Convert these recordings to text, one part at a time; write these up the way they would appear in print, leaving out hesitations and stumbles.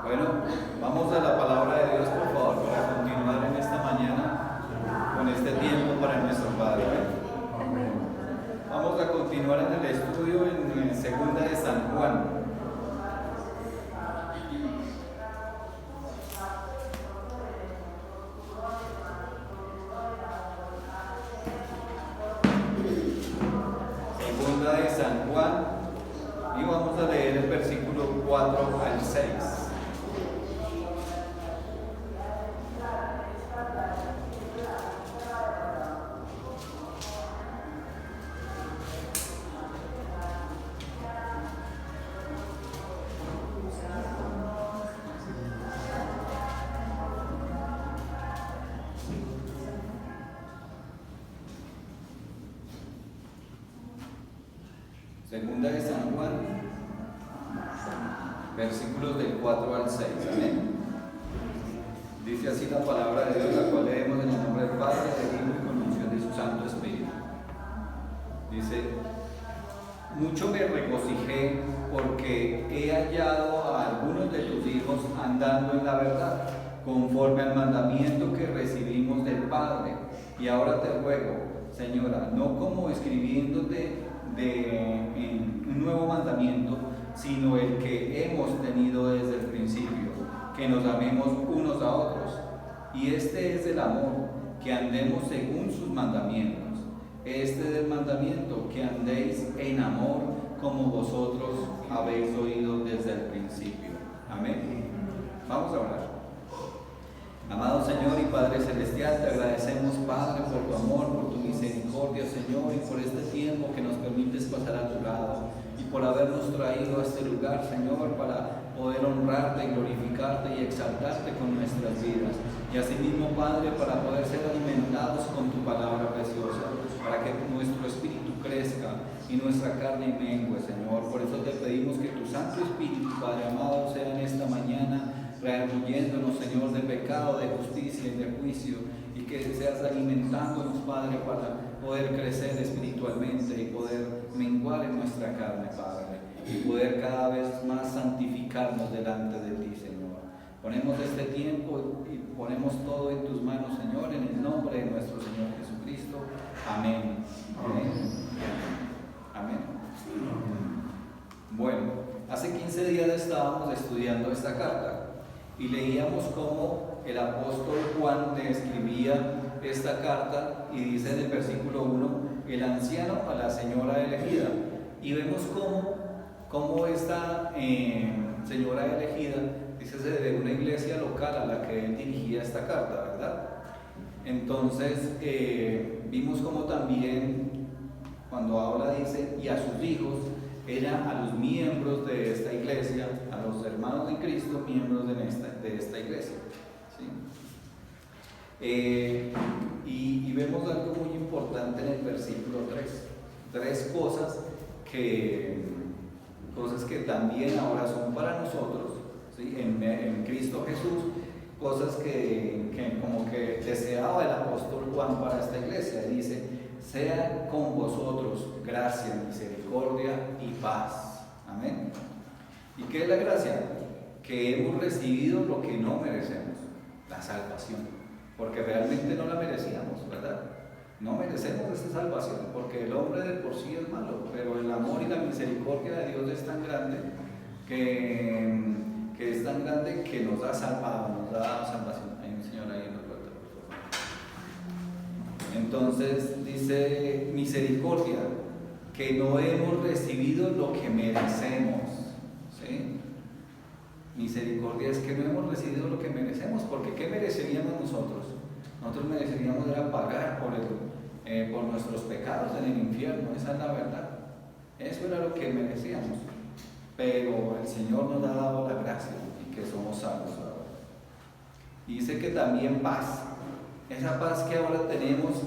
Bueno, vamos a la palabra de Dios, por favor, para continuar en esta mañana con este tiempo para nuestro Padre. Vamos a continuar en el estudio en Segunda de San Juan. Segunda de San Juan, y vamos a leer el versículo 4 al 6. Segunda de San Juan, versículos del 4 al 6. Amén. Dice así la palabra de Dios, la cual leemos en el nombre del Padre, del Hijo y con unción de su Santo Espíritu. Dice: mucho me regocijé porque he hallado a algunos de tus hijos andando en la verdad, conforme al mandamiento que recibimos del Padre. Y ahora te ruego, Señora, no como escribiéndote en un nuevo mandamiento, sino el que hemos tenido desde el principio, que nos amemos unos a otros. Y este es el amor, que andemos según sus mandamientos. Este es el mandamiento, que andéis en amor, como vosotros habéis oído desde el principio. Amén. Vamos a orar. Amado Señor y Padre Celestial, te agradecemos, Padre, por tu amor, por tu misericordia, Señor, y por este tiempo que nos permites pasar a tu lado, y por habernos traído a este lugar, Señor, para poder honrarte, glorificarte y exaltarte con nuestras vidas. Y asimismo, Padre, para poder ser alimentados con tu palabra preciosa, para que nuestro espíritu crezca y nuestra carne mengue, Señor. Por eso te pedimos que tu Santo Espíritu, Padre amado, sea en esta mañana redarguyéndonos, Señor, de pecado, de justicia y de juicio, y que seas alimentándonos, Padre, para poder crecer espiritualmente y poder menguar en nuestra carne, Padre, y poder cada vez más santificarnos delante de ti, Señor. Ponemos este tiempo y ponemos todo en tus manos, Señor, en el nombre de nuestro Señor Jesucristo. Amén. Amén. Amén. Bueno, hace 15 días estábamos estudiando esta carta y leíamos cómo el apóstol Juan le escribía esta carta, y dice en el versículo 1, el anciano a la señora elegida, y vemos cómo esta señora elegida, dice, de una iglesia local a la que él dirigía esta carta, ¿verdad? Entonces vimos cómo también cuando habla, dice, y a sus hijos, era a los miembros de esta iglesia, a los hermanos de Cristo, miembros de esta iglesia, ¿sí? Y vemos algo muy importante en el versículo 3. Tres cosas que también ahora son para nosotros, ¿sí? En Cristo Jesús, cosas que como que deseaba el apóstol Juan para esta iglesia. Dice: sea con vosotros gracia, misericordia y paz. Amén. ¿Y qué es la gracia? Que hemos recibido lo que no merecemos, la salvación, porque realmente no la merecíamos, ¿verdad? No merecemos esta salvación, porque el hombre de por sí es malo, pero el amor y la misericordia de Dios es tan grande que nos ha salvado, nos ha dado salvación. Hay un señor ahí en la puerta, por favor. Entonces dice misericordia, que no hemos recibido lo que merecemos, ¿sí? Misericordia es que no hemos recibido lo que merecemos, porque ¿qué mereceríamos nosotros? Nosotros mereceríamos era pagar por nuestros pecados en el infierno, esa es la verdad. Eso era lo que merecíamos, pero el Señor nos ha dado la gracia y que somos salvos ahora. Y dice que también paz, esa paz que ahora tenemos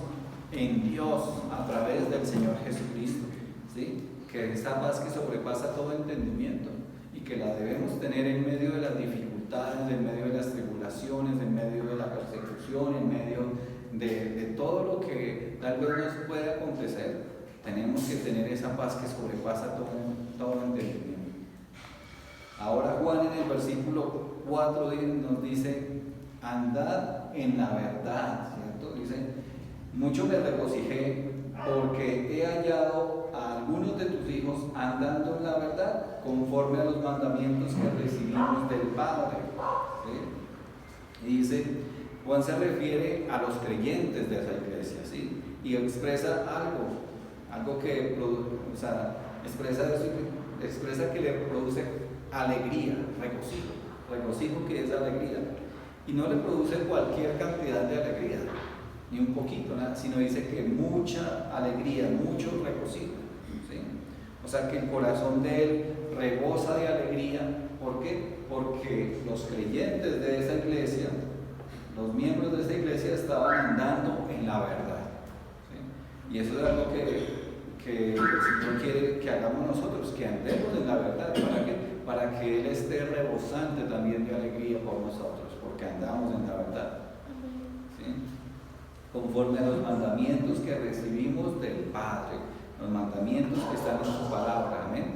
en Dios a través del Señor Jesucristo, ¿sí? Que esa paz que sobrepasa todo entendimiento y que la debemos tener en medio de las dificultades, en medio de las tribulaciones, en medio de la persecución, en medio de todo lo que tal vez nos pueda acontecer. Tenemos que tener esa paz que sobrepasa todo entendimiento. Ahora Juan en el versículo 4 nos dice, andad en la verdad, ¿cierto? Dice, mucho me regocijé porque he hallado a algunos de tus hijos andando en la verdad, conforme a los mandamientos que recibimos del Padre. ¿Sí? Y dice, Juan se refiere a los creyentes de esa iglesia, ¿sí? Y expresa algo que, o sea, expresa que le produce alegría, regocijo que es alegría, y no le produce cualquier cantidad de alegría, ni un poquito, nada, sino dice que mucha alegría, mucho regocijo, ¿sí? O sea que el corazón de él rebosa de alegría. ¿Por qué? Porque los creyentes de esa iglesia, los miembros de esa iglesia estaban andando en la verdad, ¿sí? Y eso es algo que el Señor quiere que hagamos nosotros, que andemos en la verdad. ¿Para qué? Para que Él esté rebosante también de alegría por nosotros, porque andamos en la verdad, ¿sí? Conforme a los mandamientos que recibimos del Padre, los mandamientos que están en su palabra, amén.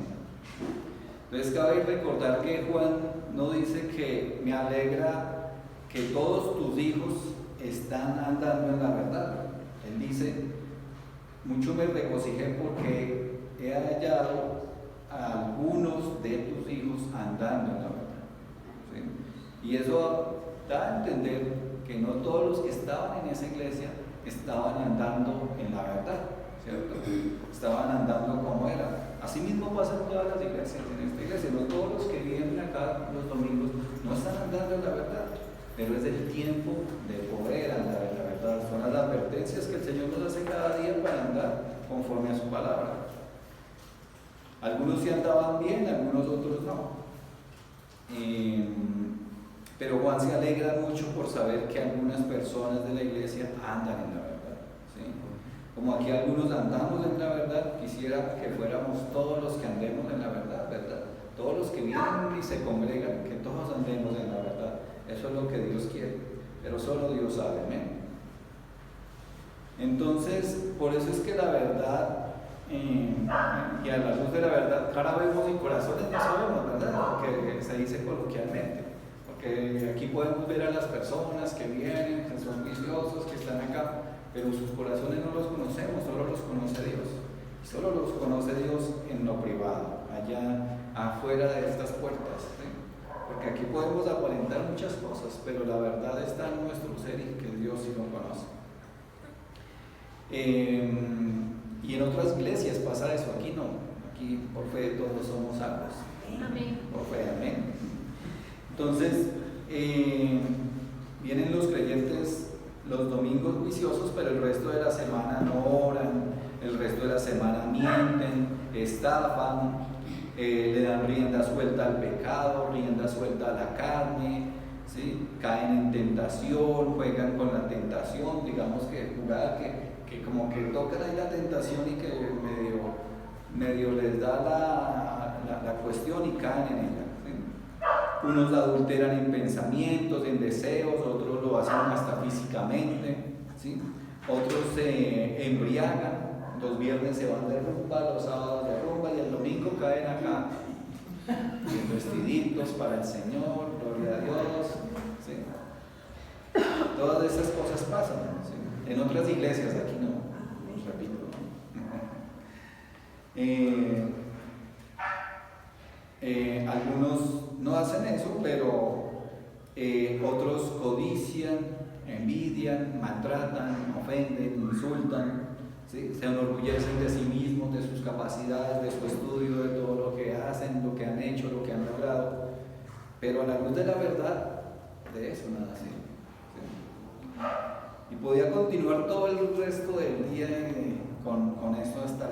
Entonces cabe recordar que Juan no dice que me alegra que todos tus hijos están andando en la verdad. Él dice, mucho me regocijé porque he hallado a algunos de tus hijos andando en la verdad, ¿sí? Y eso da a entender que no todos los que estaban en esa iglesia estaban andando en la verdad, ¿cierto? Estaban andando como era. Así mismo pasa en todas las iglesias. En esta iglesia no todos los que vienen acá los domingos no están andando en la verdad, pero es el tiempo de poder andar en la verdad. Son las advertencias que el Señor nos hace cada día para andar conforme a su palabra. Algunos sí andaban bien, algunos otros no. Pero Juan se alegra mucho por saber que algunas personas de la iglesia andan en la verdad, ¿sí? Como aquí algunos andamos en la verdad, quisiera que fuéramos todos los que andemos en la verdad, ¿verdad? Todos los que vienen y se congregan, que todos andemos en la verdad. Eso es lo que Dios quiere, pero solo Dios sabe, amén. Entonces, por eso es que la verdad, y a la luz de la verdad, cara vemos y corazones no sabemos, ¿verdad? Porque se dice coloquialmente. Porque aquí podemos ver a las personas que vienen, que son juiciosos, que están acá, pero sus corazones no los conocemos, solo los conoce Dios. Solo los conoce Dios en lo privado, allá afuera de estas puertas, ¿sí? Porque aquí podemos aparentar muchas cosas, pero la verdad está en nuestro ser y que Dios sí lo conoce. Y en otras iglesias pasa eso, aquí no. Aquí por fe todos somos salvos. Amén. Por fe, amén. Entonces, vienen los creyentes los domingos juiciosos, pero el resto de la semana no oran, el resto de la semana mienten, estafan, le dan rienda suelta al pecado, rienda suelta a la carne, ¿sí? Caen en tentación, juegan con la tentación, digamos que jugada que como que tocan ahí la tentación y que medio les da la cuestión y caen en ella, ¿sí? Unos la adulteran en pensamientos, en deseos, otros lo hacen hasta físicamente, ¿sí? Otros se embriagan, los viernes se van de rumba, los sábados de rumba y el domingo caen acá, bien vestiditos para el Señor, gloria a Dios, ¿sí? Todas esas cosas pasan, ¿sí? En otras iglesias, aquí no, repito, ¿no? Algunos no hacen eso, pero otros codician, envidian, maltratan, ofenden, insultan, ¿sí? Se enorgullecen de sí mismos, de sus capacidades, de su estudio, de todo lo que hacen, lo que han hecho, lo que han logrado, pero a la luz de la verdad, de eso nada sirve, ¿sí? Y podía continuar todo el resto del día con esto hasta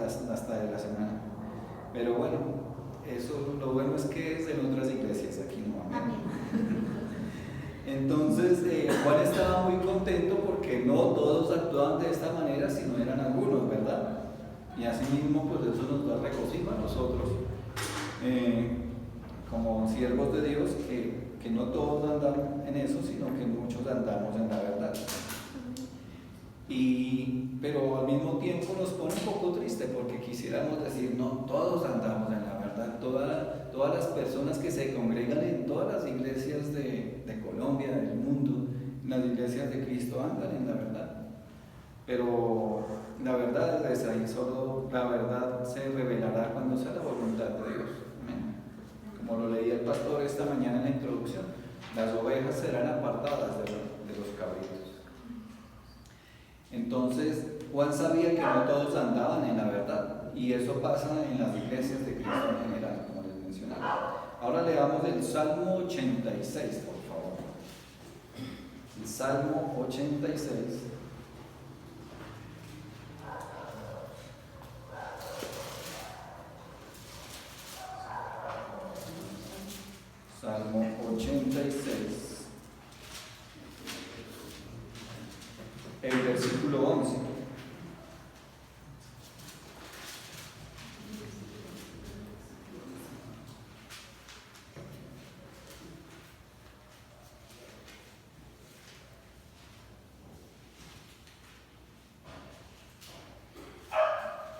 de la semana. Pero bueno, eso lo bueno es que es en otras iglesias, aquí no. Amén. Entonces, Juan estaba muy contento porque no todos actuaban de esta manera, sino eran algunos, ¿verdad? Y así mismo, pues eso nos da regocijo a nosotros, como siervos de Dios, que no todos andan en eso, sino que muchos andamos en la verdad. Pero al mismo tiempo nos pone un poco triste porque quisiéramos decir, no, todos andamos en la verdad, toda todas las personas que se congregan en todas las iglesias de Colombia, del mundo, en las iglesias de Cristo andan en la verdad. Pero la verdad es ahí, solo la verdad se revelará cuando sea la voluntad de Dios. Amén. Como lo leía el pastor esta mañana en la introducción, las ovejas serán apartadas de los cabritos. Entonces, Juan sabía que no todos andaban en la verdad, y eso pasa en las iglesias de Cristo en general, como les mencionaba. Ahora leamos el Salmo 86, por favor. El Salmo 86. Salmo 86, el versículo 11.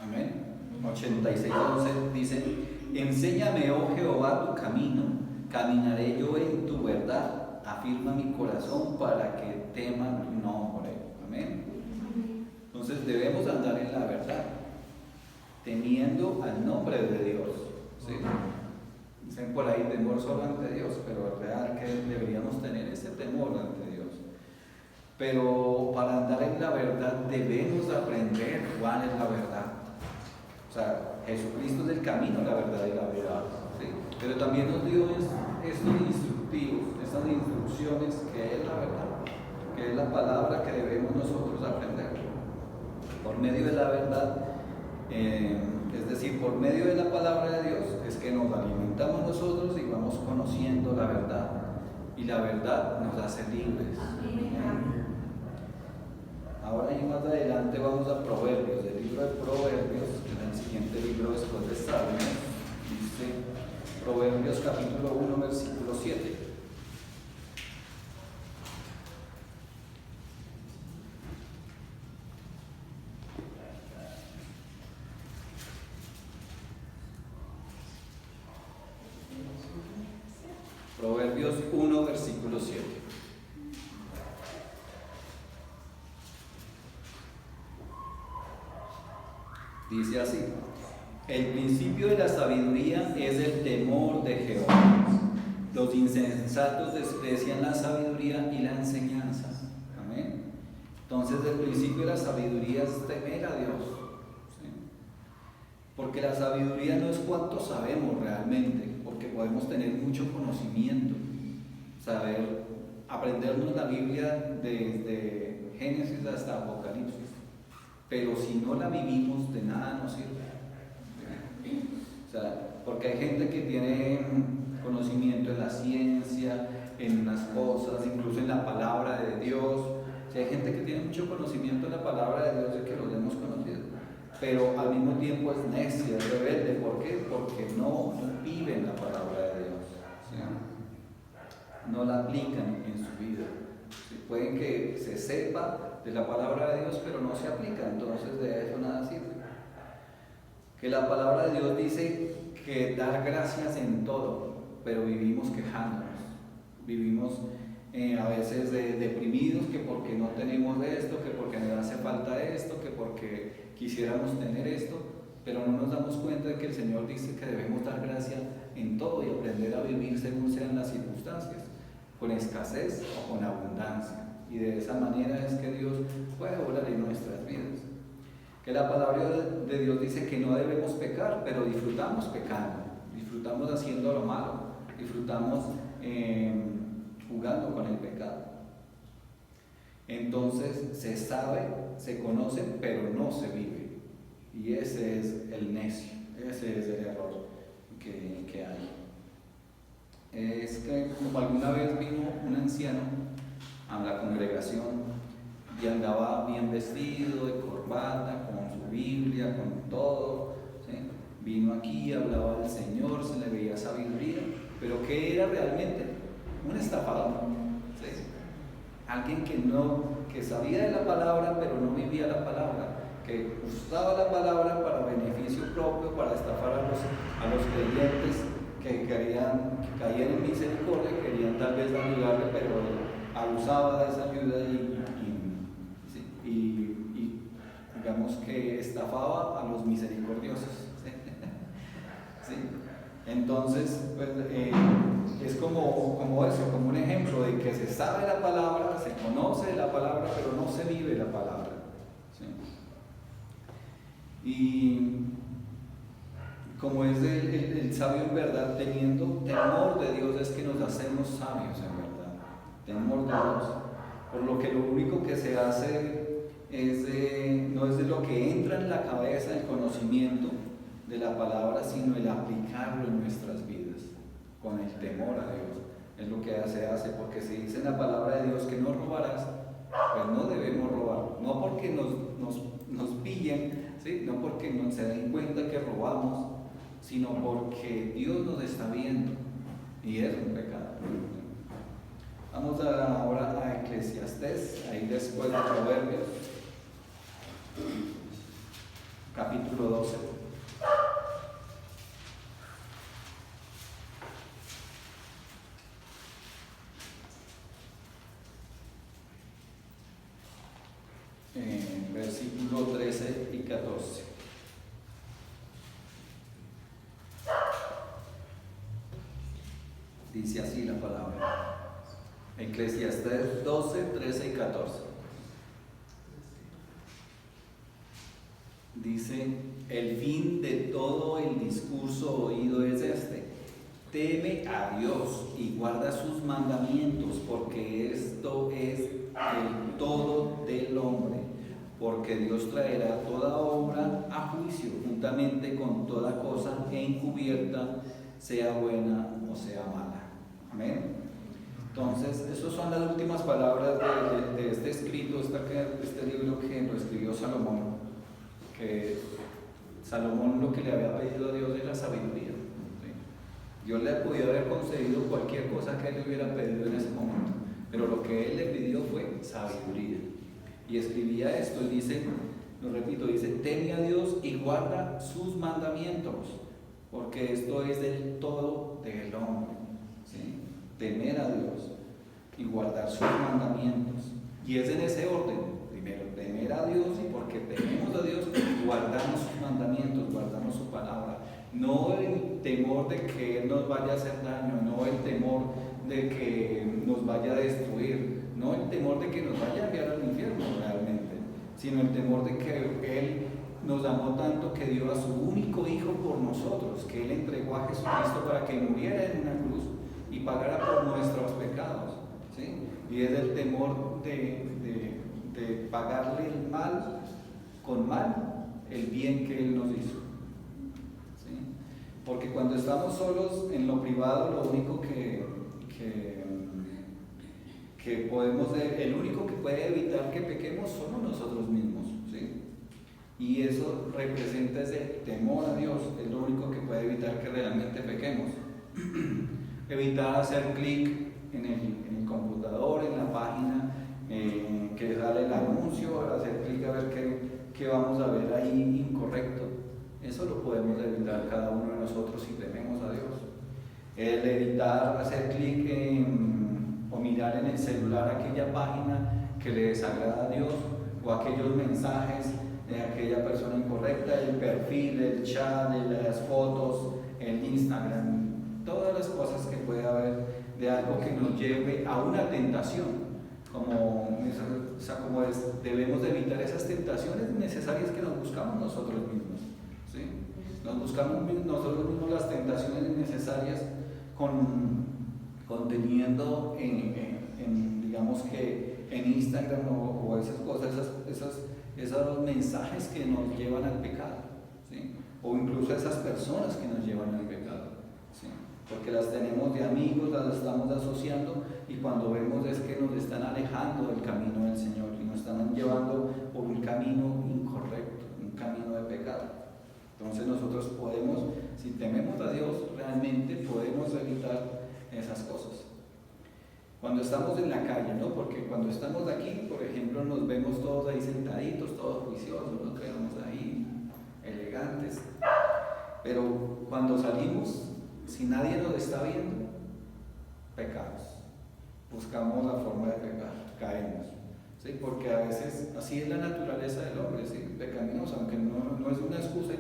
Amén. 86, 11 dice: enséñame, oh Jehová, tu camino, caminaré yo en tu verdad, afirma mi corazón para que tema tu nombre. Amén. Entonces debemos andar en la verdad, temiendo al nombre de Dios. ¿Sí? Dicen por ahí temor solo ante Dios, pero es real que deberíamos tener ese temor ante Dios. Pero para andar en la verdad debemos aprender cuál es la verdad. O sea, Jesucristo es el camino, la verdad y la verdad. ¿Sí? Pero también nos dio estos instructivos, estas instrucciones, que es la verdad, que es la palabra que debemos nosotros aprender. Por medio de la verdad, es decir, por medio de la palabra de Dios, es que nos alimentamos nosotros y vamos conociendo la verdad. Y la verdad nos hace libres. Ahora y más adelante vamos a Proverbios, el libro de Proverbios, que es el siguiente libro después de Salmos. Dice Proverbios capítulo 1, versículo 7. Proverbios 1, versículo 7. Dice así: el principio de la sabiduría es el temor de Jehová. Los insensatos desprecian la sabiduría y la enseñanza. Amén. Entonces el principio de la sabiduría es temer a Dios. ¿Sí? Porque la sabiduría no es cuánto sabemos realmente, porque podemos tener mucho conocimiento, saber, aprendernos la Biblia desde Génesis hasta Apocalipsis. Pero si no la vivimos, de nada nos sirve. O sea, porque hay gente que tiene conocimiento en la ciencia, en las cosas, incluso en la palabra de Dios. Si hay gente que tiene mucho conocimiento en la palabra de Dios, es que los hemos conocido. Pero al mismo tiempo es necia, es rebelde. ¿Por qué? Porque no viven la palabra de Dios. ¿Sí? No la aplican en su vida. Pueden que se sepa de la palabra de Dios, pero no se aplica, entonces de eso nada sirve. Que la palabra de Dios dice que dar gracias en todo, pero vivimos quejándonos, vivimos a veces deprimidos, que porque no tenemos esto, que porque nos hace falta esto, que porque quisiéramos tener esto, pero no nos damos cuenta de que el Señor dice que debemos dar gracia en todo y aprender a vivir según sean las circunstancias, con escasez o con abundancia. Y de esa manera es que Dios puede obrar en nuestras vidas. Que la palabra de Dios dice que no debemos pecar, pero disfrutamos pecando, disfrutamos haciendo lo malo, disfrutamos jugando con el pecado. Entonces se sabe, se conoce, pero no se vive. Y ese es el necio, ese es el error que hay. Es que como alguna vez vino un anciano a la congregación y andaba bien vestido, de corbata, con su Biblia, con todo, ¿sí? Vino aquí, hablaba del Señor, se le veía sabiduría, pero ¿qué era realmente? Un estafador, ¿sí? Alguien que sabía de la palabra, pero no vivía la palabra, que usaba la palabra para beneficio propio, para estafar a los creyentes, que caían en misericordia, querían tal vez ayudarle, pero abusaba de esa ayuda y digamos que estafaba a los misericordiosos. ¿Sí? Entonces, pues, es como eso, como un ejemplo de que se sabe la palabra, se conoce la palabra, pero no se vive la palabra. ¿Sí? Y como es el sabio en verdad, teniendo temor de Dios es que nos hacemos sabios en verdad. Temor de Dios. Por lo que lo único que se hace no es de lo que entra en la cabeza el conocimiento de la palabra, sino el aplicarlo en nuestras vidas, con el temor a Dios. Es lo que se hace, porque si dice en la palabra de Dios que no robarás, pues no debemos robar. No porque nos pillen, ¿sí? No porque no se den cuenta que robamos, sino porque Dios nos está viendo y es un pecado. Vamos ahora a Eclesiastés, ahí después de Proverbios, capítulo 12. Versículo 13 y 14. Dice así la palabra. Eclesiastés 12, 13 y 14. Dice: el fin de todo el discurso oído es este: teme a Dios y guarda sus mandamientos, porque esto es el todo del hombre, porque Dios traerá toda obra a juicio, juntamente con toda cosa encubierta, sea buena o sea mala. Amén. Entonces, esas son las últimas palabras de este escrito, este libro que lo escribió Salomón. Que Salomón lo que le había pedido a Dios era sabiduría. ¿Sí? Dios le podía haber concedido cualquier cosa que él le hubiera pedido en ese momento, pero lo que él le pidió fue sabiduría. Y escribía esto, y dice, lo repito, dice: teme a Dios y guarda sus mandamientos, porque esto es del todo del hombre. ¿Sí? Temer a Dios y guardar sus mandamientos. Y es en ese orden: primero temer a Dios, y porque tememos a Dios guardamos sus mandamientos, guardamos su palabra. No el temor de que Él nos vaya a hacer daño, no el temor de que nos vaya a destruir, no el temor de que nos vaya a enviar al infierno realmente, sino el temor de que Él nos amó tanto que dio a su único Hijo por nosotros, que Él entregó a Jesucristo para que muriera en una cruz y pagara por nuestros pecados. ¿Sí? Y es el temor de pagarle el mal con mal, el bien que Él nos hizo. ¿Sí? Porque cuando estamos solos en lo privado, lo único que podemos, el único que puede evitar que pequemos somos nosotros mismos. ¿Sí? Y eso representa ese temor a Dios, es lo único que puede evitar que realmente pequemos. Evitar hacer clic en el computador, en la página que sale el anuncio, hacer clic a ver qué vamos a ver ahí incorrecto. Eso lo podemos evitar cada uno de nosotros si tememos a Dios. El evitar hacer clic o mirar en el celular aquella página que le desagrada a Dios, o aquellos mensajes de aquella persona incorrecta, el perfil, el chat, las fotos, el Instagram, todas las cosas que puede haber de algo que nos lleve a una tentación. Debemos de evitar esas tentaciones necesarias que nos buscamos nosotros mismos. ¿Sí? Nos buscamos nosotros mismos las tentaciones necesarias conteniendo digamos que en Instagram o esas cosas, esos mensajes que nos llevan al pecado. ¿Sí? O incluso esas personas que nos llevan al pecado. ¿Sí? Porque las tenemos de amigos, las estamos asociando, y cuando vemos es que nos están alejando del camino del Señor y nos están llevando por un camino incorrecto, un camino de pecado. Entonces nosotros podemos, si tememos a Dios, realmente podemos evitar esas cosas. Cuando estamos en la calle, ¿no? Porque cuando estamos aquí, por ejemplo, nos vemos todos ahí sentaditos, todos juiciosos, nos quedamos ahí elegantes. Pero cuando salimos, si nadie nos está viendo, pecamos. Buscamos la forma de pecar, caemos. ¿Sí? Porque a veces así es la naturaleza del hombre, ¿sí? Pecaminoso, aunque no es una excusa y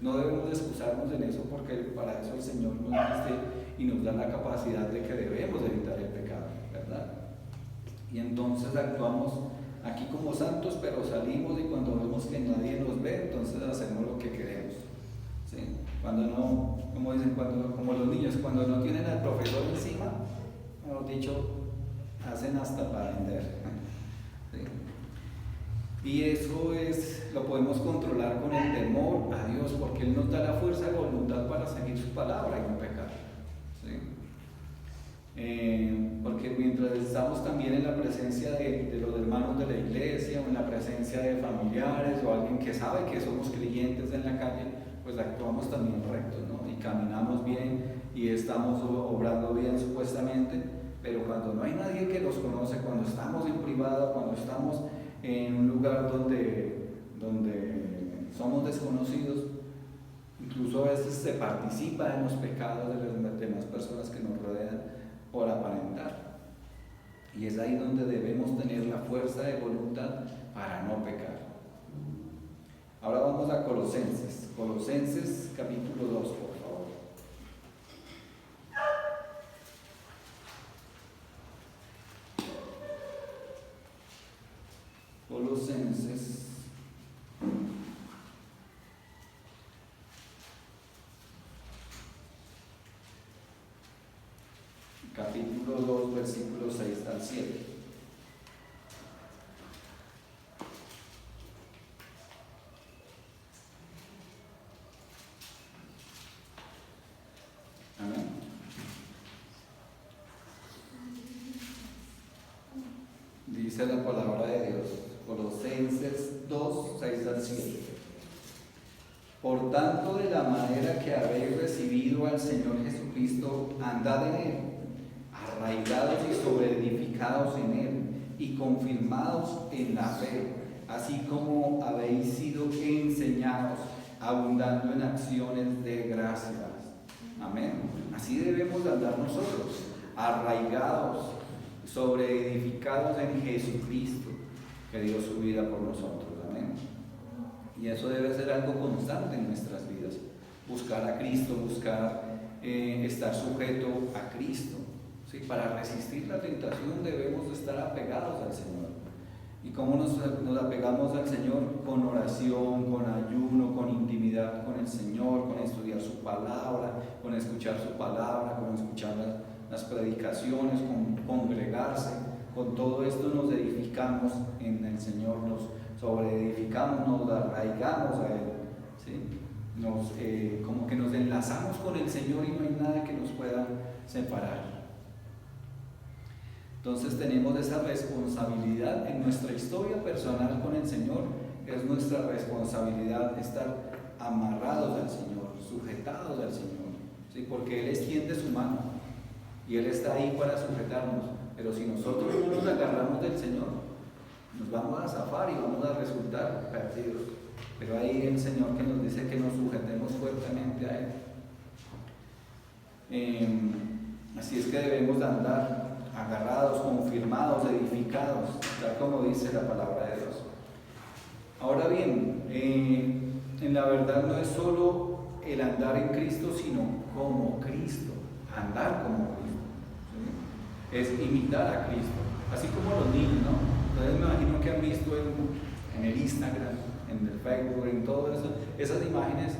no debemos de excusarnos en eso, porque para eso el Señor nos dice y nos da la capacidad de que debemos evitar el pecado, ¿verdad? Y entonces actuamos aquí como santos, pero salimos y cuando vemos que nadie nos ve, entonces hacemos lo que queremos, ¿sí? Cuando no, como dicen, como los niños, cuando no tienen al profesor encima, mejor dicho, hacen hasta para vender, ¿sí? Y eso lo podemos controlar con el temor a Dios, porque Él nos da la fuerza de voluntad para seguir su palabra y no pecar, ¿sí? Porque mientras estamos también en la presencia de los hermanos de la iglesia, o en la presencia de familiares o alguien que sabe que somos creyentes en la calle, pues actuamos también recto, ¿no? Y caminamos bien y estamos obrando bien supuestamente, pero cuando no hay nadie que los conoce, cuando estamos en privado, cuando estamos en un lugar donde somos desconocidos, incluso a veces se participa en los pecados de las demás personas que nos rodean por aparentar. Y es ahí donde debemos tener la fuerza de voluntad para no pecar. Ahora vamos a Colosenses capítulo 2, por favor. Colosenses capítulo 2, versículos 6 al 7. Amén. Dice la palabra de Dios, Colosenses 2, 6 al 7. Por tanto, de la manera que habéis recibido al Señor Jesucristo, andad en Él, arraigados y sobreedificados en Él, y confirmados en la fe, así como habéis sido enseñados, abundando en acciones de gracias. Amén. Así debemos andar nosotros, arraigados, sobreedificados en Jesucristo, que dio su vida por nosotros. Amén. Y eso debe ser algo constante en nuestras vidas. Buscar a Cristo, estar sujeto a Cristo. ¿Sí? Para resistir la tentación debemos estar apegados al Señor. ¿Y cómo nos apegamos al Señor? Con oración, con ayuno, con intimidad con el Señor, con estudiar su palabra, con escuchar su palabra, con escuchar las predicaciones, con congregarse. Con todo esto nos edificamos en el Señor, nos sobreedificamos, nos arraigamos a Él, ¿sí? Como que nos enlazamos con el Señor y no hay nada que nos pueda separar. Entonces tenemos esa responsabilidad en nuestra historia personal con el Señor. Es nuestra responsabilidad estar amarrados al Señor, sujetados al Señor, ¿sí? Porque Él extiende su mano y Él está ahí para sujetarnos. Pero si nosotros no nos agarramos del Señor, nos vamos a zafar y vamos a resultar perdidos. Pero ahí el Señor que nos dice que nos sujetemos fuertemente a Él. Así es que debemos de andar agarrados, confirmados, edificados, tal como dice la palabra de Dios. Ahora bien, en la verdad no es solo el andar en Cristo, sino como Cristo, andar como Cristo, ¿sí? Es imitar a Cristo, así como los niños, ¿no? Ustedes me imagino que han visto en el Instagram, en el Facebook, en todo eso, esas imágenes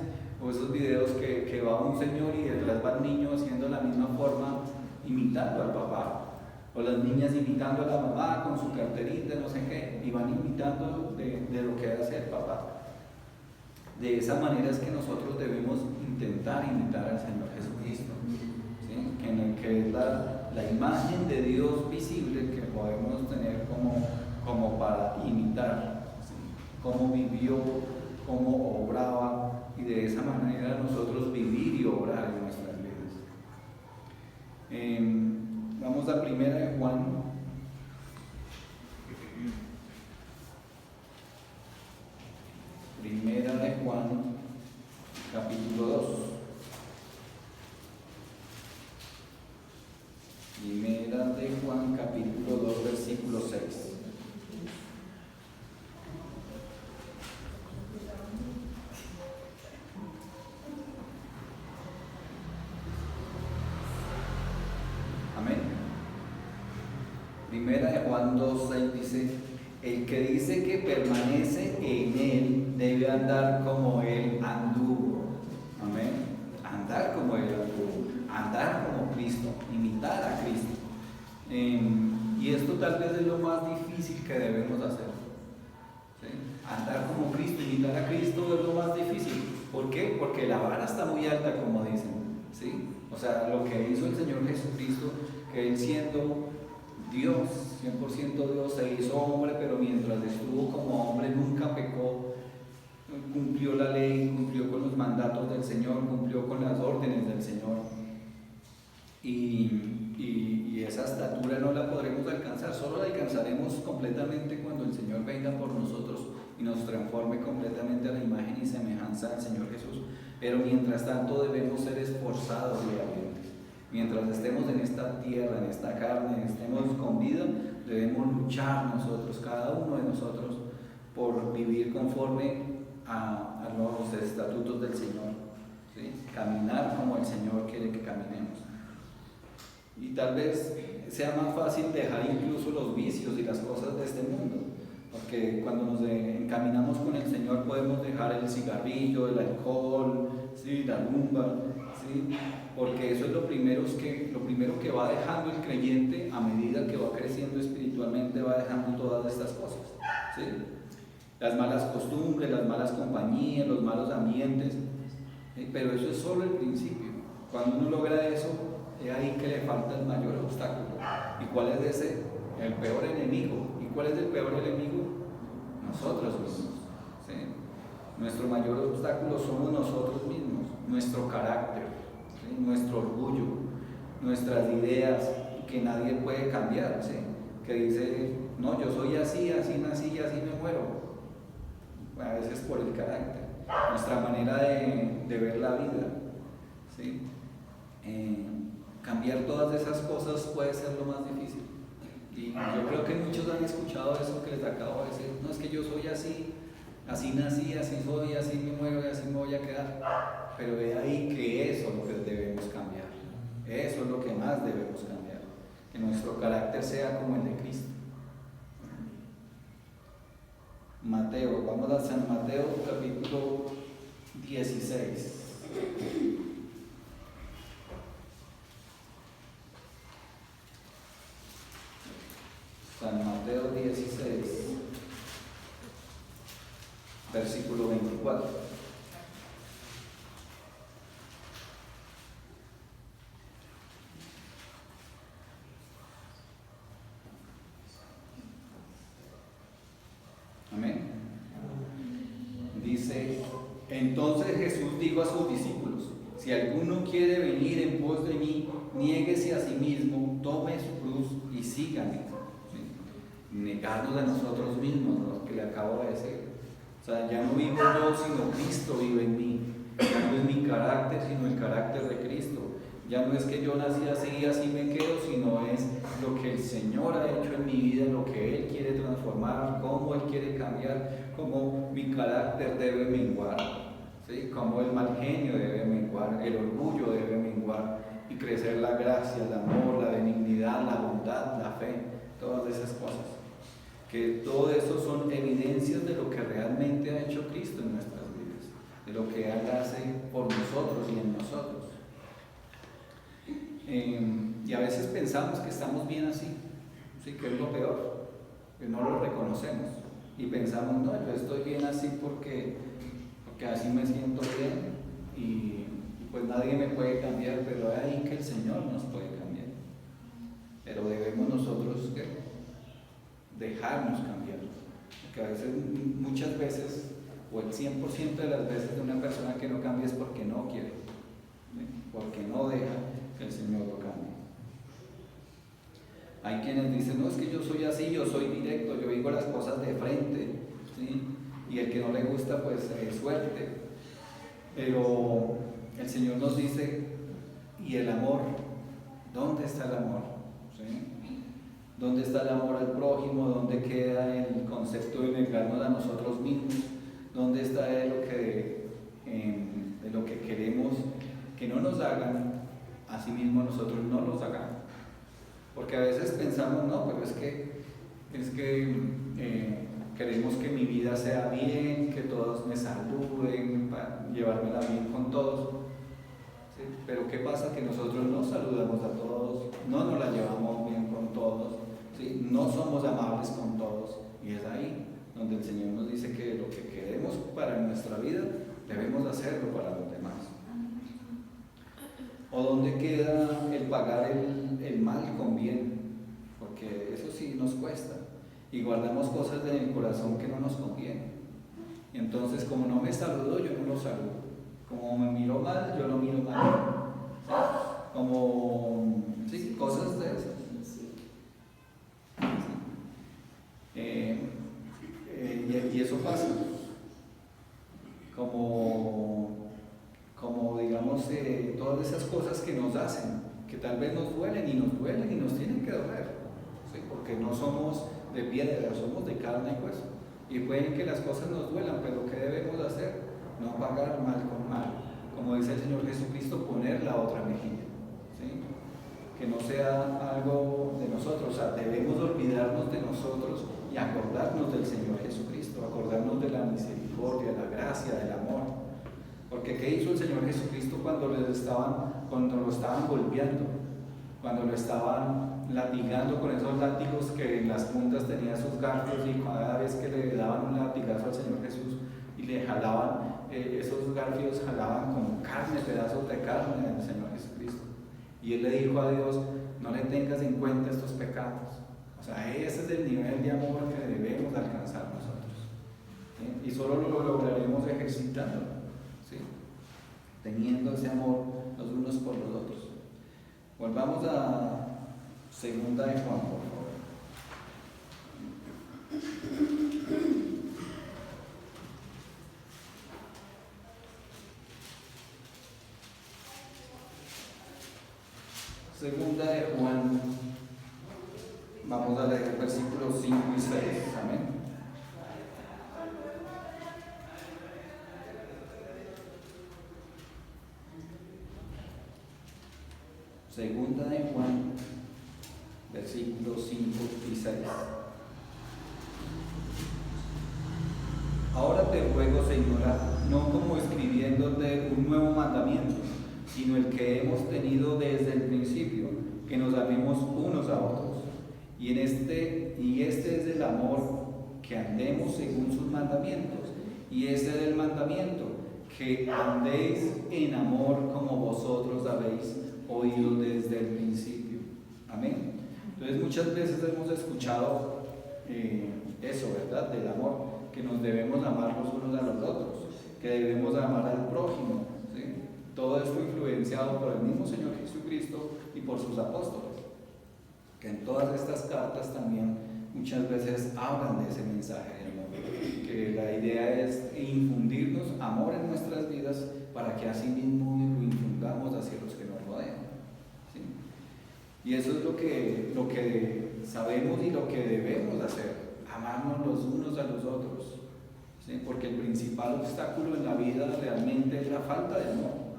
o esos videos que va un señor y detrás va el niño haciendo la misma forma, imitando al papá. O las niñas imitando a la mamá con su carterita, no sé qué, y van imitando de lo que hace el papá. De esa manera es que nosotros debemos intentar imitar al Señor Jesucristo, ¿sí? Que es la imagen de Dios visible que podemos tener como para imitar, ¿sí? Cómo vivió, cómo obraba, y de esa manera nosotros vivir y obrar en nuestras vidas. Vamos a Primera de Juan. Primera de Juan, capítulo 2. Primera de Juan, capítulo 2, versículo 6. Amén. Primera de Juan 2, 6 dice: el que dice que permanece en él debe andar como él anduvo. Amén. Andar como él anduvo, andar como Cristo, imitar a Cristo. Y esto tal vez es lo más difícil que debemos hacer. ¿Sí? Andar como Cristo, imitar a Cristo es lo más difícil. ¿Por qué? Porque la vara está muy alta, como dicen. ¿Sí? O sea, lo que hizo el Señor Jesucristo, que Él siendo Dios, 100% Dios, se hizo hombre, pero mientras estuvo como hombre nunca pecó, cumplió la ley, cumplió con los mandatos del Señor, cumplió con las órdenes del Señor. Y esa estatura no la podremos alcanzar, solo la alcanzaremos completamente cuando el Señor venga por nosotros y nos transforme completamente a la imagen y semejanza del Señor Jesús. Pero mientras tanto debemos ser esforzados diariamente. Mientras estemos en esta tierra, en esta carne, estemos con vida, debemos luchar nosotros, cada uno de nosotros, por vivir conforme a los estatutos del Señor, ¿sí? Caminar como el Señor quiere que caminemos. Y tal vez sea más fácil dejar incluso los vicios y las cosas de este mundo, porque cuando nos encaminamos con el Señor podemos dejar el cigarrillo, el alcohol, ¿sí? La rumba, ¿sí? Porque eso es lo primero que va dejando el creyente a medida que va creciendo espiritualmente, va dejando todas estas cosas, ¿sí? Las malas costumbres, las malas compañías, los malos ambientes, ¿sí? Pero eso es solo el principio. Cuando uno logra eso, es ahí que le falta el mayor obstáculo. ¿Y cuál es ese? El peor enemigo. ¿Y cuál es el peor enemigo? Nosotros mismos, ¿sí? Nuestro mayor obstáculo somos nosotros mismos, nuestro carácter, ¿sí? Nuestro orgullo, nuestras ideas que nadie puede cambiar, ¿sí? Que dice, no, yo soy así, así nací y así me muero. A veces por el carácter, nuestra manera de ver la vida, ¿sí? Cambiar todas esas cosas puede ser lo más difícil. Y yo creo que muchos han escuchado eso que les acabo de decir. No, es que yo soy así, así nací, así soy, así me muero y así me voy a quedar. Pero ve ahí que eso es lo que debemos cambiar. Eso es lo que más debemos cambiar. Que nuestro carácter sea como el de Cristo. Mateo, vamos a San Mateo capítulo 16. San Mateo 16, versículo 24. Amén. Dice, entonces Jesús dijo a sus discípulos, si alguno quiere venir en pos de mí, niéguese a sí mismo, tome su cruz y sígame. Negarnos a nosotros mismos, lo que le acabo de decir. O sea, ya no vivo yo, sino Cristo vive en mí. Ya no es mi carácter, sino el carácter de Cristo. Ya no es que yo nací así y así me quedo, sino es lo que el Señor ha hecho en mi vida, lo que Él quiere transformar, cómo Él quiere cambiar, cómo mi carácter debe menguar, ¿sí? Cómo el mal genio debe menguar, el orgullo debe menguar y crecer la gracia, el amor, la benignidad, la bondad, la fe, todas esas cosas. Que todo eso son evidencias de lo que realmente ha hecho Cristo en nuestras vidas, de lo que Él hace por nosotros y en nosotros. Y a veces pensamos que estamos bien así, ¿sí? Que es lo peor, que no lo reconocemos y pensamos, no, yo estoy bien así porque así me siento bien y pues nadie me puede cambiar, pero es ahí que el Señor nos puede cambiar. Pero debemos nosotros, ¿qué? Dejarnos cambiar, porque a veces, muchas veces, o el 100% de las veces de una persona que no cambia es porque no quiere, ¿sí? Porque no deja que el Señor lo cambie. Hay quienes dicen, no, es que yo soy así, yo soy directo, yo digo las cosas de frente, ¿sí? Y el que no le gusta, pues suerte. Pero el Señor nos dice, ¿y el amor? ¿Dónde está el amor? ¿Sí? ¿Dónde está el amor al prójimo? ¿Dónde queda el concepto de negarnos a nosotros mismos? ¿Dónde está de lo que queremos que no nos hagan, asimismo nosotros no los hagamos? Porque a veces pensamos, no, pero es que queremos que mi vida sea bien, que todos me saluden, para llevármela bien con todos. ¿Sí? Pero ¿qué pasa? Que nosotros no saludamos a todos, no nos la llevamos bien con todos, ¿sí? No somos amables con todos, y es ahí donde el Señor nos dice que lo que queremos para nuestra vida debemos hacerlo para los demás. ¿O dónde queda el pagar el mal con bien? Porque eso sí nos cuesta, y guardamos cosas en el corazón que no nos convienen. Y entonces, como no me saludo, yo no lo saludo. Como me miro mal, yo lo miro mal. ¿Sí? Como, sí, cosas de esas. Y eso pasa. Como digamos, todas esas cosas que nos hacen, que tal vez nos duelen y nos tienen que doler. ¿Sí? Porque no somos de piedra, somos de carne y hueso. Y pueden que las cosas nos duelan, pero ¿qué debemos hacer? No pagar mal con mal. Como dice el Señor Jesucristo, poner la otra mejilla. ¿Sí? Que no sea algo de nosotros, o sea, debemos olvidarnos de nosotros y acordarnos del Señor Jesucristo, acordarnos de la misericordia, la gracia, del amor. Porque ¿qué hizo el Señor Jesucristo cuando lo estaban golpeando? Cuando lo estaban latigando con esos látigos que en las puntas tenía sus garfios, y cada vez que le daban un latigazo al Señor Jesús y le jalaban, esos garfios jalaban como carne, pedazos de carne al Señor Jesucristo. Y él le dijo a Dios, no le tengas en cuenta estos pecados. O sea, ese es el nivel de amor que debemos alcanzar nosotros. ¿Sí? Y solo lo lograremos ejercitándolo, ¿sí? Teniendo ese amor los unos por los otros. Volvamos a Segunda de Juan, por favor. Segunda de Juan, vamos a leer versículos 5 y 6, amén. Segunda de Juan, versículos 5 y 6. Ahora te ruego, Señora, no como escribiéndote un nuevo mandamiento, sino el que hemos tenido desde el principio, que nos amemos unos a otros. Y este es el amor, que andemos según sus mandamientos. Y este es el mandamiento, que andéis en amor como vosotros habéis oído desde el principio. Amén. Entonces muchas veces hemos escuchado eso, ¿verdad? Del amor, que nos debemos amar los unos a los otros, que debemos amar al prójimo, ¿sí? Todo esto influenciado por el mismo Señor Jesucristo y por sus apóstoles, que en todas estas cartas también muchas veces hablan de ese mensaje de amor, que la idea es infundirnos amor en nuestras vidas para que así mismo lo infundamos hacia los que nos rodean, ¿sí? Y eso es lo que sabemos y lo que debemos hacer, amarnos los unos a los otros, ¿sí? Porque el principal obstáculo en la vida realmente es la falta de amor.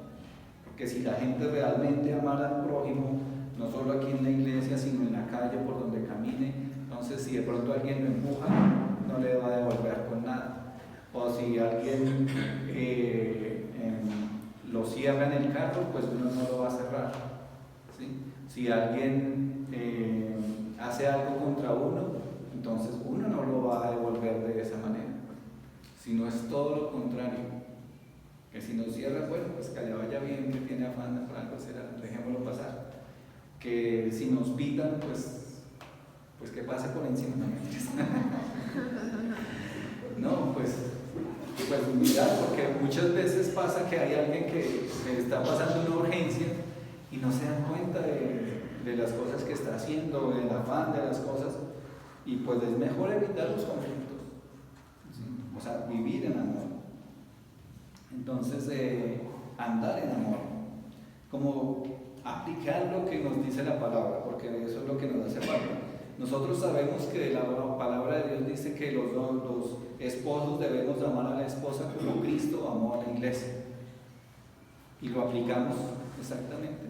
Porque si la gente realmente amara al prójimo, no solo aquí en la iglesia, sino en la calle, por donde camine, entonces si de pronto alguien lo empuja, no le va a devolver con nada. O si alguien lo cierra en el carro, pues uno no lo va a cerrar, ¿sí? Si alguien hace algo contra uno, entonces uno no lo va a devolver de esa manera, sino es todo lo contrario. Que si nos cierra, bueno, pues que le vaya bien, que tiene afán por algo será, dejémoslo pasar. Que si nos pitan, pues que pase por encima. No, pues mirar, porque muchas veces pasa que hay alguien que está pasando una urgencia y no se dan cuenta de las cosas que está haciendo, del afán de las cosas, y pues es mejor evitar los conflictos, ¿sí? O sea, vivir en amor. Entonces, andar en amor, como aplicar lo que nos dice la palabra, porque eso es lo que nos hace falta. Nosotros sabemos que la palabra de Dios dice que los esposos debemos amar a la esposa como Cristo amó a la iglesia. Y lo aplicamos exactamente.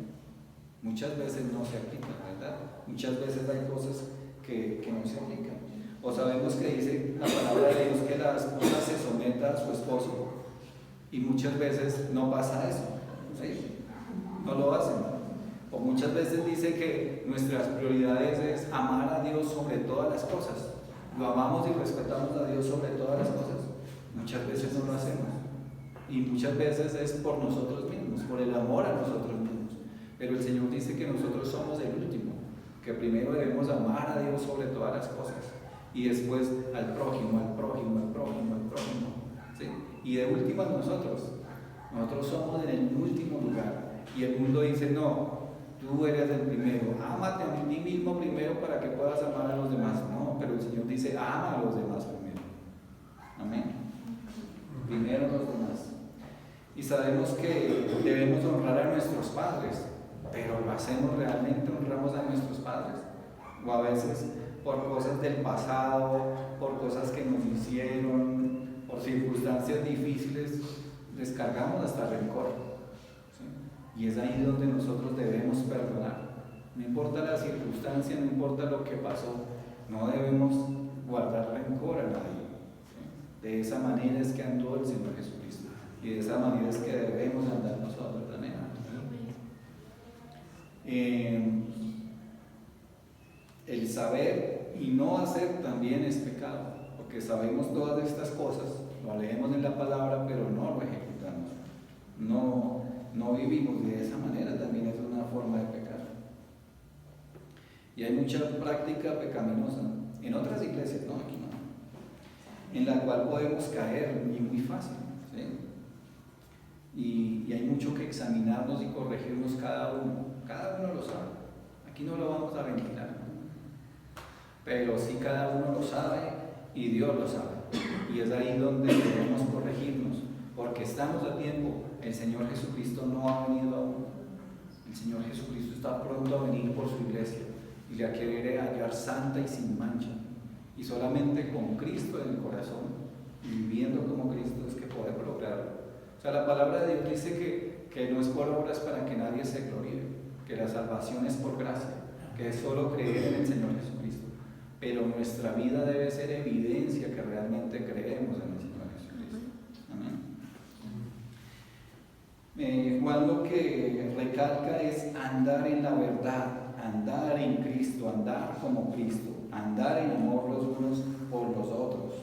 Muchas veces no se aplica, ¿verdad? Muchas veces hay cosas que no se aplican. O sabemos que dice la palabra de Dios que la esposa se someta a su esposo y muchas veces no pasa eso, ¿sí? No lo hacen. O muchas veces dice que nuestras prioridades es amar a Dios sobre todas las cosas. Lo amamos y respetamos a Dios sobre todas las cosas. Muchas veces no lo hacemos. Y muchas veces es por nosotros mismos, por el amor a nosotros mismos. Pero el Señor dice que nosotros somos el último, que primero debemos amar a Dios sobre todas las cosas y después al prójimo, al prójimo, al prójimo, al prójimo, ¿sí? Y de última nosotros somos en el último lugar y el mundo dice no, tú eres el primero, ámate a ti mismo primero para que puedas amar a los demás. No, pero el Señor dice ama a los demás primero. Amén. Primero los demás. Y sabemos que debemos honrar a nuestros padres, pero ¿lo hacemos realmente? ¿Honramos a nuestros padres? O a veces por cosas del pasado, por cosas que nos hicieron, por circunstancias difíciles, descargamos hasta rencor, ¿sí? Y es ahí donde nosotros debemos perdonar. No importa la circunstancia, no importa lo que pasó, no debemos guardar rencor a nadie, ¿sí? De esa manera es que andó el Señor Jesucristo. Y de esa manera es que debemos andar nosotros también. El saber y no hacer también es pecado, porque sabemos todas estas cosas, lo leemos en la palabra, pero no lo ejecutamos. No vivimos de esa manera, también es una forma de pecar. Y hay mucha práctica pecaminosa en otras iglesias, no aquí no, en la cual podemos caer y muy fácil, ¿sí? Y hay mucho que examinarnos y corregirnos cada uno lo sabe. Aquí no lo vamos a ventilar, pero sí cada uno lo sabe y Dios lo sabe. Y es ahí donde debemos corregirnos, porque estamos a tiempo. El Señor Jesucristo no ha venido aún. El Señor Jesucristo está pronto a venir por su iglesia y la quiere hallar santa y sin mancha. Y solamente con Cristo en el corazón y viviendo como Cristo es que podemos lograrlo. O sea, la palabra de Dios dice que no es por obras para que nadie se gloríe, que la salvación es por gracia, que es solo creer en el Señor Jesucristo. Pero nuestra vida debe ser evidencia que realmente creemos en el Señor Jesucristo. Amén. Juan lo que recalca es andar en la verdad, andar en Cristo, andar como Cristo, andar en amor los unos por los otros.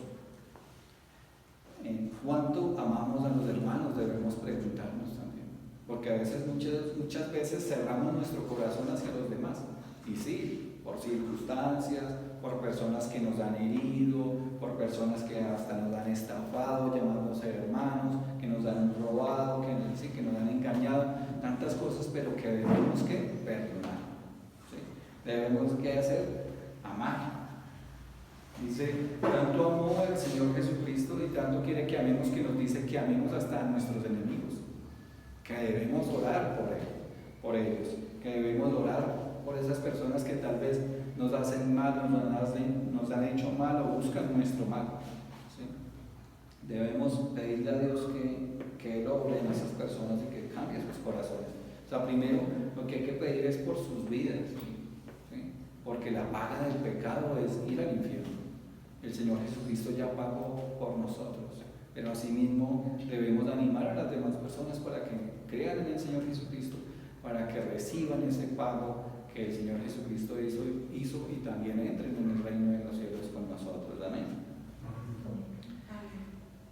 En cuánto amamos a los hermanos debemos preguntarnos también, porque a veces, muchas veces cerramos nuestro corazón hacia los demás, y sí, por circunstancias, por personas que nos han herido, por personas que hasta nos han estafado llamándose hermanos, que nos han robado, que nos han engañado, tantas cosas, pero que debemos que perdonar, ¿sí? Debemos que hacer, amar. Dice, tanto amó el Señor Jesucristo y tanto quiere que amemos, que nos dice que amemos hasta a nuestros enemigos, que debemos orar por ellos, que debemos orar por esas personas que tal vez nos hacen mal, nos han hecho mal o buscan nuestro mal, ¿sí? Debemos pedirle a Dios que Él obre en esas personas y que cambie sus corazones. O sea, primero lo que hay que pedir es por sus vidas, ¿sí? Porque la paga del pecado es ir al infierno. El Señor Jesucristo ya pagó por nosotros, pero asimismo debemos animar a las demás personas para que crean en el Señor Jesucristo, para que reciban ese pago que el Señor Jesucristo hizo y también entren en el reino de los cielos con nosotros. Amén.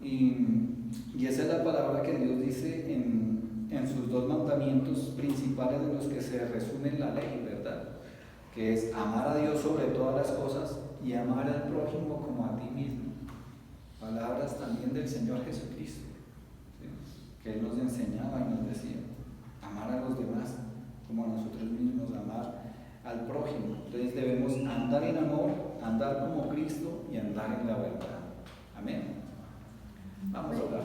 Y esa es la palabra que Dios dice en sus dos mandamientos principales en los que se resume la ley, ¿verdad? Que es amar a Dios sobre todas las cosas y amar al prójimo como a ti mismo. Palabras también del Señor Jesucristo, ¿sí? Que Él nos enseñaba y nos decía, amar a los demás como a nosotros mismos, amar al prójimo. Entonces debemos andar en amor, andar como Cristo y andar en la verdad. Amén. Vamos a orar.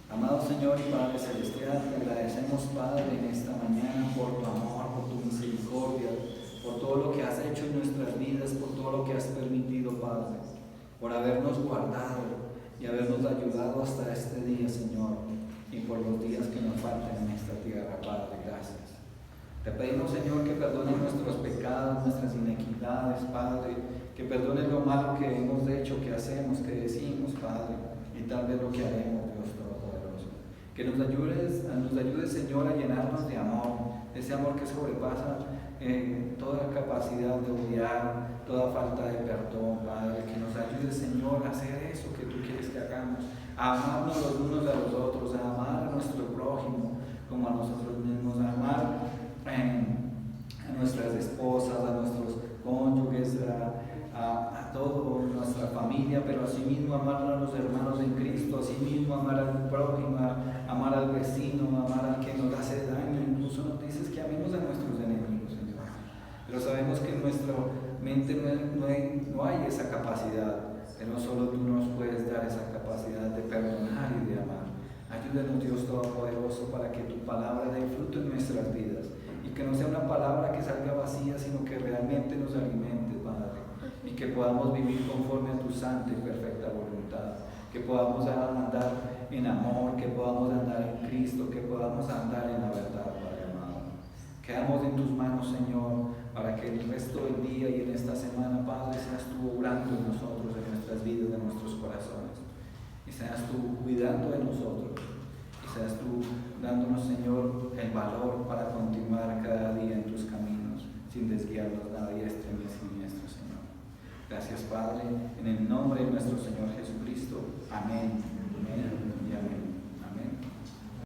Amado Señor y Padre Celestial, te agradecemos, Padre, en esta mañana por tu amor, por tu misericordia, por todo lo que has nuestras vidas, por todo lo que has permitido, Padre, por habernos guardado y habernos ayudado hasta este día, Señor, y por los días que nos faltan en esta tierra, Padre. Gracias. Te pedimos, Señor, que perdones nuestros pecados, nuestras inequidades, Padre, que perdones lo malo que hemos hecho, que hacemos, que decimos, Padre, y tal vez lo que haremos, Dios Todopoderoso. Que nos ayudes, Señor, a llenarnos de amor, ese amor que sobrepasa toda capacidad de odiar, toda falta de perdón, Padre. Que nos ayude, Señor, a hacer eso que tú quieres que hagamos, a amarnos los unos a los otros, a amar a nuestro prójimo como a nosotros mismos, a amar a nuestras esposas, a nuestros cónyuges, a toda nuestra familia, pero asimismo amar a los hermanos en Cristo, asimismo amar al prójimo, amar al vecino, amar al que nos hace daño. Incluso nos dices que amemos a nuestros enemigos, Señor. Pero sabemos que en nuestra mente no hay esa capacidad, pero solo tú nos puedes dar esa capacidad de perdonar y de amar. Ayúdanos, Dios Todopoderoso, para que tu palabra dé fruto en nuestras vidas y que no sea una palabra que salga vacía, sino que realmente nos alimente, Padre, y que podamos vivir conforme a tu santa y perfecta voluntad, que podamos andar en amor, que podamos andar en Cristo, que podamos andar en la verdad, Padre amado. Quedamos en tus manos, Señor, para que el resto del día y en esta semana, Padre, seas tú obrando en nosotros, en nuestras vidas, en nuestros corazones. Y seas tú cuidando de nosotros, y seas tú dándonos, Señor, el valor para continuar cada día en tus caminos, sin desviarnos nada diestra ni siniestro, Señor. Gracias, Padre, en el nombre de nuestro Señor Jesucristo. Amén. Amén y amén.